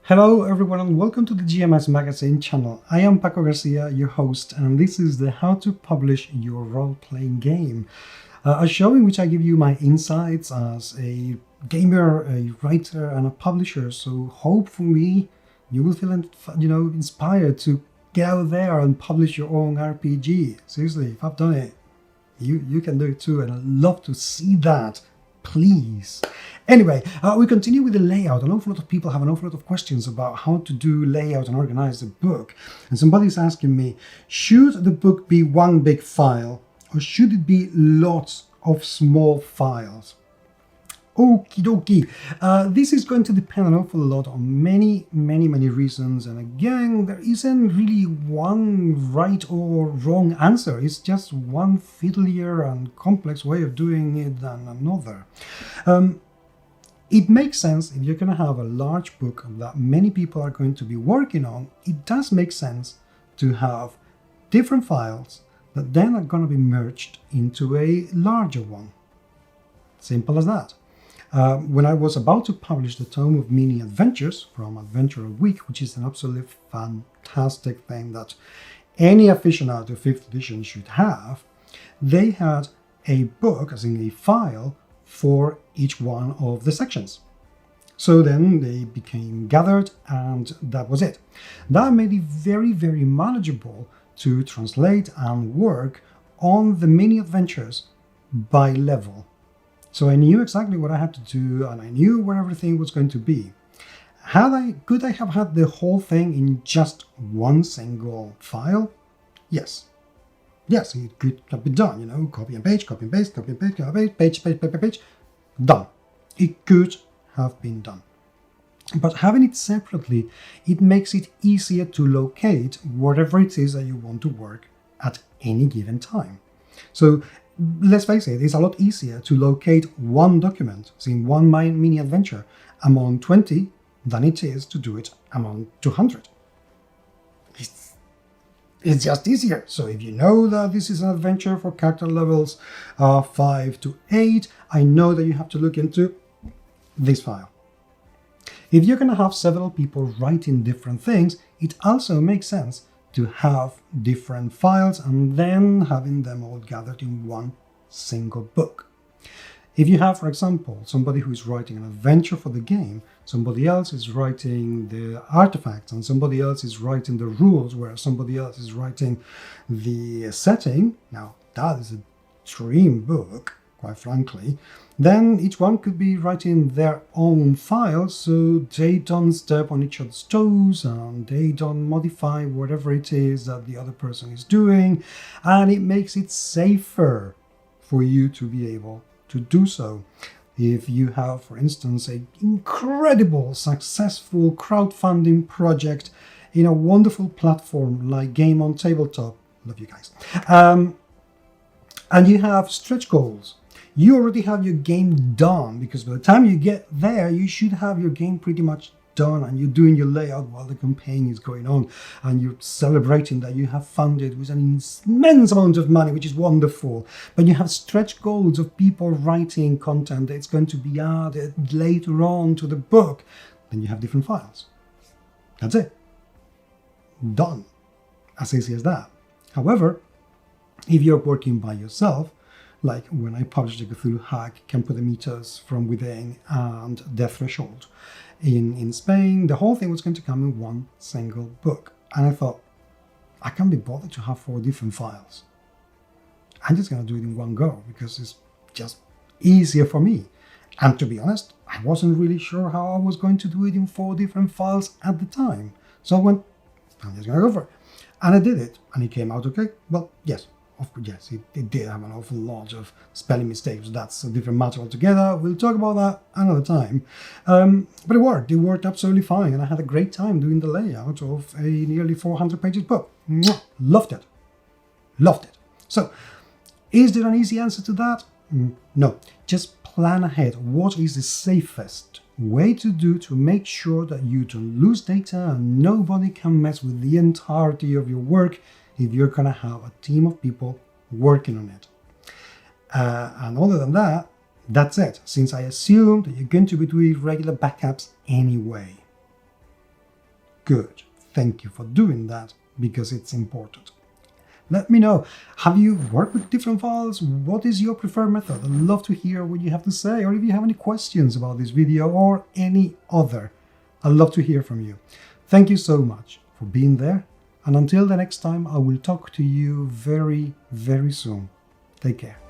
Hello everyone and welcome to the GMS Magazine channel. I am Paco Garcia, your host, and this is the How to Publish Your Role-Playing Game, a show in which I give you my insights as a gamer, a writer, and a publisher. So hopefully you will feel inspired to get out there and publish your own RPG. Seriously, if I've done it, you can do it too, and I'd love to see that. Please. Anyway, we continue with the layout. An awful lot of people have an awful lot of questions about how to do layout and organize the book. And somebody's asking me, should the book be one big file or should it be lots of small files? Okie dokie. This is going to depend an awful lot on many reasons. And again, there isn't really one right or wrong answer. It's just one fiddlier and complex way of doing it than another. It makes sense if you're going to have a large book that many people are going to be working on. It does make sense to have different files that then are going to be merged into a larger one. Simple as that. When I was about to publish the tome of mini adventures from Adventure Week, which is an absolutely fantastic thing that any aficionado of 5th edition should have, they had a book, as in a file, for each one of the sections. So then they became gathered and that was it. That made it very manageable to translate and work on the mini adventures by level. So I knew exactly what I had to do and I knew where everything was going to be. Could I have had the whole thing in just one single file? Yes. Yes, it could have been done, copy and paste, copy and paste, copy and paste, copy and paste, page, done. It could have been done. But having it separately, it makes it easier to locate whatever it is that you want to work at any given time. So let's face it, it's a lot easier to locate one document, in one mini adventure, among 20 than it is to do it among 200. It's just easier. So if you know that this is an adventure for character levels 5 to 8, I know that you have to look into this file. If you're going to have several people writing different things, it also makes sense to have different files and then having them all gathered in one single book. If you have, for example, somebody who is writing an adventure for the game, somebody else is writing the artifacts, and somebody else is writing the rules, where somebody else is writing the setting, now that is a dream book, quite frankly, then each one could be writing their own file so they don't step on each other's toes and they don't modify whatever it is that the other person is doing, and it makes it safer for you to be able to do so. If you have, for instance, an incredible, successful crowdfunding project in a wonderful platform like Game on Tabletop, love you guys, and you have stretch goals, you already have your game done, because by the time you get there, you should have your game pretty much done, and you're doing your layout while the campaign is going on, and you're celebrating that you have funded with an immense amount of money, which is wonderful. But you have stretch goals of people writing content that's going to be added later on to the book. Then you have different files. That's it. Done. As easy as that. However, if you're working by yourself, like when I published the Cthulhu hack, Campo de Mitos from Within and Death Threshold in Spain, the whole thing was going to come in one single book. And I thought, I can't be bothered to have 4 different files. I'm just going to do it in one go because it's just easier for me. And to be honest, I wasn't really sure how I was going to do it in 4 different files at the time. So I went, I'm just going to go for it. And I did it, and it came out okay. Well, yes. Of course, yes, it did have an awful lot of spelling mistakes. That's a different matter altogether. We'll talk about that another time. But it worked. It worked absolutely fine. And I had a great time doing the layout of a nearly 400 pages book. Loved it. Loved it. So, is there an easy answer to that? No. Just plan ahead. What is the safest way to do to make sure that you don't lose data and nobody can mess with the entirety of your work if you're going to have a team of people working on it. And other than that, that's it, since I assume that you're going to be doing regular backups anyway. Good. Thank you for doing that, because it's important. Let me know, have you worked with different files? What is your preferred method? I'd love to hear what you have to say, or if you have any questions about this video or any other. I'd love to hear from you. Thank you so much for being there, and until the next time, I will talk to you very, very soon. Take care.